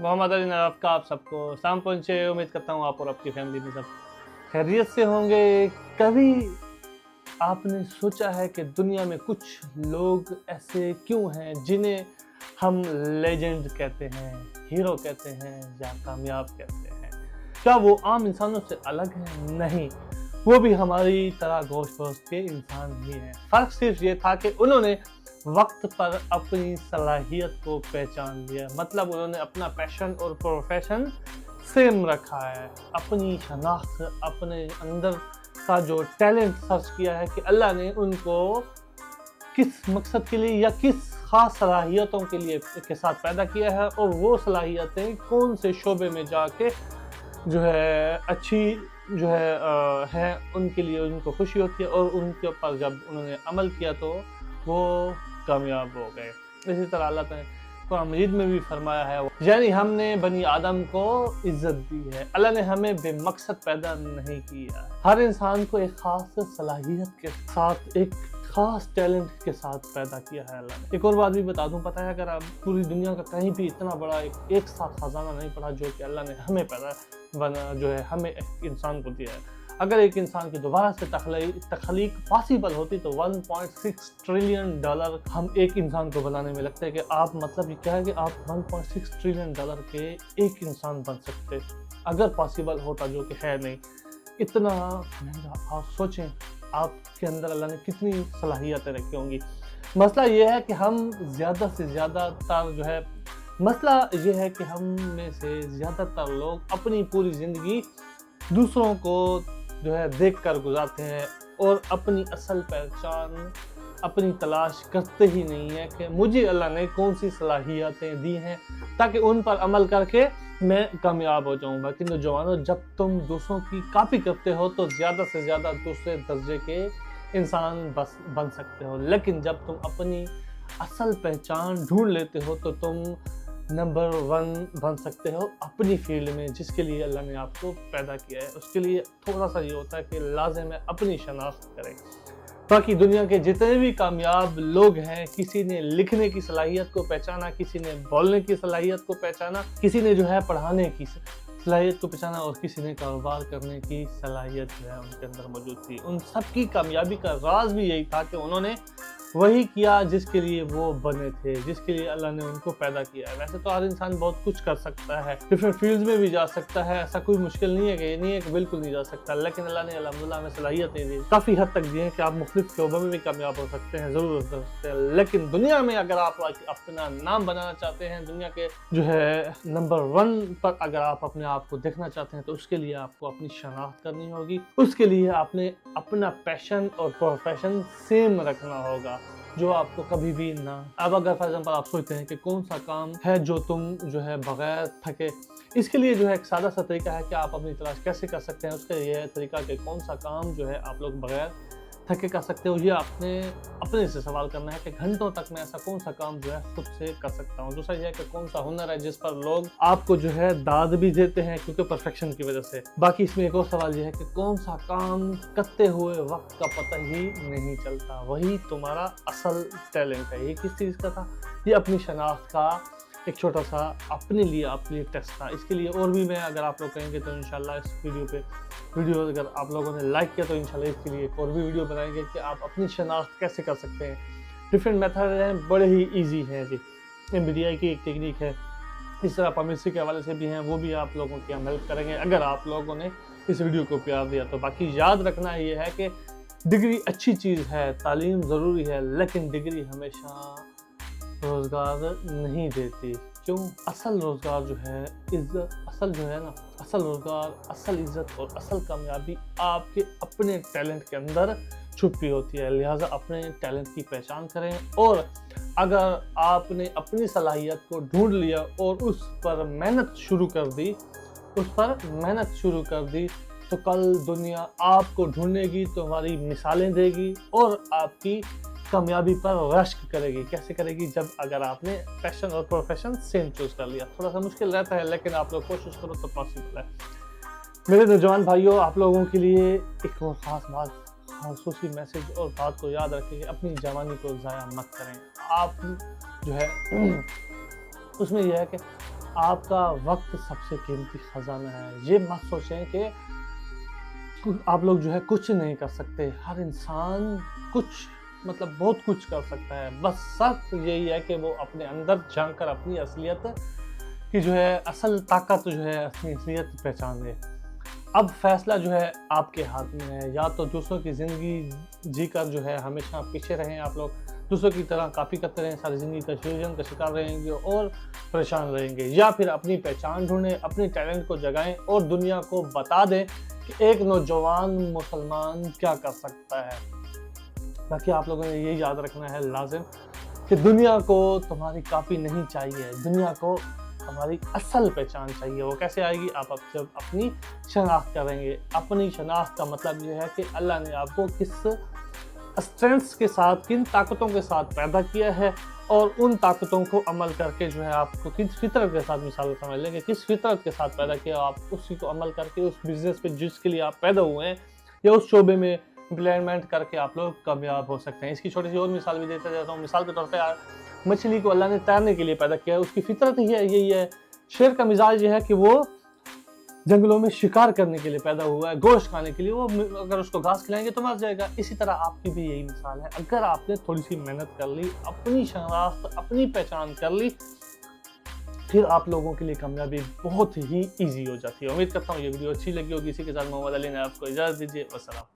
मोहम्मद अली नवाब का आप सबको सलाम पहुँचे। उम्मीद करता हूँ आप और आपकी फैमिली में सब खैरियत से होंगे। कभी आपने सोचा है कि दुनिया में कुछ लोग ऐसे क्यों हैं जिन्हें हम लेजेंड कहते हैं, हीरो कहते हैं या कामयाब कहते हैं? क्या वो आम इंसानों से अलग हैं? नहीं, वो भी हमारी तरह गोश्त पोश्त के इंसान ही हैं। फ़र्क सिर्फ ये था कि उन्होंने वक्त पर अपनी सलाहियत को पहचान लिया, मतलब उन्होंने अपना पैशन और प्रोफेशन सेम रखा है। अपनी शनाख्त, अपने अंदर का जो टैलेंट सर्च किया है कि अल्लाह ने उनको किस मकसद के लिए या किस ख़ास सलाहियतों के लिए के साथ पैदा किया है, और वो सलाहियतें कौन से शोबे में जाके जो है अच्छी जो है उनके लिए उनको खुशी होती है, और उनके ऊपर जब उन्होंने अमल किया तो वो कामयाब हो गए। इसी तरह अल्लाह ने कुरान मजीद में भी फरमाया है, यानी हमने बनी आदम को इज्जत दी है। अल्लाह ने हमें बेमकसद पैदा नहीं किया। हर इंसान को एक खास सलाहियत के साथ, एक खास टैलेंट के साथ पैदा किया है अल्लाह ने। एक और बात भी बता दूं, पता है अगर आप पूरी दुनिया का कहीं भी इतना बड़ा एक साथ खजाना नहीं पड़ा जो कि अल्लाह ने हमें हमें एक इंसान को दिया है। अगर एक इंसान की दोबारा से तख्लीक पॉसिबल होती तो $1.6 ट्रिलियन हम एक इंसान को बनाने में लगता है कि आप मतलब ये क्या है कि आप $1.6 ट्रिलियन के एक इंसान बन सकते अगर पॉसिबल होता, जो कि है नहीं। इतना महंगा, आप सोचें आपके अंदर अल्लाह ने कितनी सलाहियतें रखी होंगी। मसला ये है कि हम ज़्यादा से ज़्यादातर मसला ये है कि हम में से ज़्यादातर लोग अपनी पूरी ज़िंदगी दूसरों को देख कर गुजारते हैं और अपनी असल पहचान अपनी तलाश करते ही नहीं है कि मुझे अल्लाह ने कौन सी सलाहियतें दी हैं ताकि उन पर अमल करके मैं कामयाब हो जाऊंगा। किंतु जवानों, जब तुम दूसरों की कॉपी करते हो तो ज़्यादा से ज़्यादा दूसरे दर्जे के इंसान बन सकते हो, लेकिन जब तुम अपनी असल पहचान ढूंढ लेते हो तो तुम नंबर 1 बन सकते हो अपनी फील्ड में जिसके लिए अल्लाह ने आपको पैदा किया है। उसके लिए थोड़ा सा ये होता है कि लाज़िम है अपनी शनाख्त करें। बाकी दुनिया के जितने भी कामयाब लोग हैं, किसी ने लिखने की सलाहियत को पहचाना, किसी ने बोलने की सलाहियत को पहचाना, किसी ने पढ़ाने की सलाहियत को पहचाना, और किसी ने कारोबार करने की सलाहियत उनके अंदर मौजूद थी। उन सब की कामयाबी का राज भी यही था कि उन्होंने वही किया जिसके लिए वो बने थे, जिसके लिए अल्लाह ने उनको पैदा किया है। वैसे तो हर इंसान बहुत कुछ कर सकता है, डिफरेंट फील्ड्स में भी जा सकता है, ऐसा कोई मुश्किल नहीं है कि ये नहीं है कि बिल्कुल नहीं जा सकता, लेकिन अल्लाह ने अल्हम्दुलिल्लाह हमें सलाहियतें दी, काफ़ी हद तक दी है कि आप मुख्तलिफ शोबों में भी कामयाब हो सकते हैं, ज़रूर हो सकते हैं। लेकिन दुनिया में अगर आप अपना नाम बनाना चाहते हैं, दुनिया के नंबर 1 पर अगर आप अपने आप को देखना चाहते हैं, तो उसके लिए आपको अपनी शनाख्त करनी होगी। उसके लिए आपने अपना पैशन और प्रोफेशन सेम रखना होगा जो आपको कभी भी ना। अब अगर फॉर एग्जाम्पल आप सोचते हैं कि कौन सा काम है जो तुम बगैर थके, इसके लिए एक सादा सा तरीका है कि आप अपनी तलाश कैसे कर सकते हैं। उसका ये है तरीका कि कौन सा काम आप लोग बगैर थके कर सकते हो। ये आपने अपने से सवाल करना है कि घंटों तक मैं ऐसा कौन सा काम खुद से कर सकता हूँ। दूसरा ये है कि कौन सा हुनर है जिस पर लोग आपको दाद भी देते हैं क्योंकि परफेक्शन की वजह से। बाकी इसमें एक और सवाल ये है कि कौन सा काम करते हुए वक्त का पता ही नहीं चलता, वही तुम्हारा असल टैलेंट है। ये किस चीज़ का था? ये अपनी शनाख्त का एक छोटा सा अपने लिए टेस्ट था। इसके लिए और भी मैं अगर आप लोग कहेंगे तो इंशाल्लाह इस वीडियो अगर आप लोगों ने लाइक किया तो इंशाल्लाह इसके लिए एक और भी वीडियो बनाएंगे कि आप अपनी शनाख्त कैसे कर सकते हैं। डिफरेंट मेथड हैं, बड़े ही ईजी हैं जी। MBTI की एक टेक्निक है, इस तरह पॉमिस्ट्री के हवाले से भी हैं, वो भी आप लोगों की हम हेल्प करेंगे अगर आप लोगों ने इस वीडियो को प्यार दिया तो। बाकी याद रखना ये है कि डिग्री अच्छी चीज़ है, तालीम ज़रूरी है, लेकिन डिग्री हमेशा रोज़गार नहीं देती। क्यों? असल रोज़गार असल रोज़गार, असल इज़्ज़त और असल कामयाबी आपके अपने टैलेंट के अंदर छुपी होती है। लिहाजा अपने टैलेंट की पहचान करें, और अगर आपने अपनी सलाहियत को ढूंढ लिया और उस पर मेहनत शुरू कर दी तो कल दुनिया आपको ढूंढेगी, तुम्हारी मिसालें देगी और आपकी कामयाबी पर रश्क करेगी। कैसे करेगी? जब अगर आपने पैशन और प्रोफेशन सेम चूज कर लिया। थोड़ा सा मुश्किल रहता है, लेकिन आप लोग कोशिश करो तो पॉसिबल है। मेरे नौजवान भाइयों, आप लोगों के लिए एक और ख़ास बात, खासूसी मैसेज और बात को याद रखें कि अपनी जवानी को ज़ाया मत करें। आप उसमें यह है कि آپ کا وقت سب سے قیمتی خزانہ ہے. یہ مت سوچیں کہ آپ لوگ جو ہے کچھ نہیں کر سکتے. ہر انسان کچھ مطلب بہت کچھ کر سکتا ہے. بس شرط یہی ہے کہ وہ اپنے اندر جھانک کر اپنی اصلیت کی جو ہے اصل طاقت جو ہے اپنی اصلیت پہچان لے. اب فیصلہ جو ہے آپ کے ہاتھ میں ہے. یا تو دوسروں کی زندگی جی کر جو ہے ہمیشہ پیچھے رہیں آپ لوگ, دوسروں کی طرح کاپی کرتے رہیں, ساری زندگی کنفیوژن کا شکار رہیں گے اور پریشان رہیں گے, یا پھر اپنی پہچان ڈھونڈیں, اپنی ٹیلنٹ کو جگائیں اور دنیا کو بتا دیں کہ ایک نوجوان مسلمان کیا کر سکتا ہے. باقی آپ لوگوں نے یہ یاد رکھنا ہے لازم کہ دنیا کو تمہاری کاپی نہیں چاہیے, دنیا کو ہماری اصل پہچان چاہیے. وہ کیسے آئے گی؟ آپ جب اپنی شناخت کریں گے. اپنی شناخت کا مطلب یہ ہے کہ اللہ نے آپ کو کس اسٹرینتھس کے ساتھ, کن طاقتوں کے ساتھ پیدا کیا ہے, اور ان طاقتوں کو عمل کر کے جو ہے آپ کو کس فطرت کے ساتھ, مثال سمجھ لیں کہ کس فطرت کے ساتھ پیدا کیا, آپ اسی کو عمل کر کے اس بزنس پہ جس کے لیے آپ پیدا ہوئے ہیں یا اس شعبے میں امپلیمنٹ کر کے آپ لوگ کامیاب ہو سکتے ہیں. اس کی چھوٹی سی اور مثال بھی دیتا جاتا ہوں. مثال کے طور پہ مچھلی کو اللہ نے تیرنے کے لیے پیدا کیا ہے. اس کی فطرت ہی ہے یہی ہے. شیر کا مزاج یہ ہے کہ وہ جنگلوں میں شکار کرنے کے لیے پیدا ہوا ہے, گوشت کھانے کے لیے. وہ اگر اس کو گھاس کھلائیں گے تو مر جائے گا. اسی طرح آپ کی بھی یہی مثال ہے. اگر آپ نے تھوڑی سی محنت کر لی, اپنی شناخت, اپنی پہچان کر لی, پھر آپ لوگوں کے لیے کامیابی بہت ہی ایزی ہو جاتی ہے. امید کرتا ہوں یہ ویڈیو اچھی لگی ہوگی. اسی کے ساتھ محمد علی نے آپ کو اجازت دیجیے. والسلام.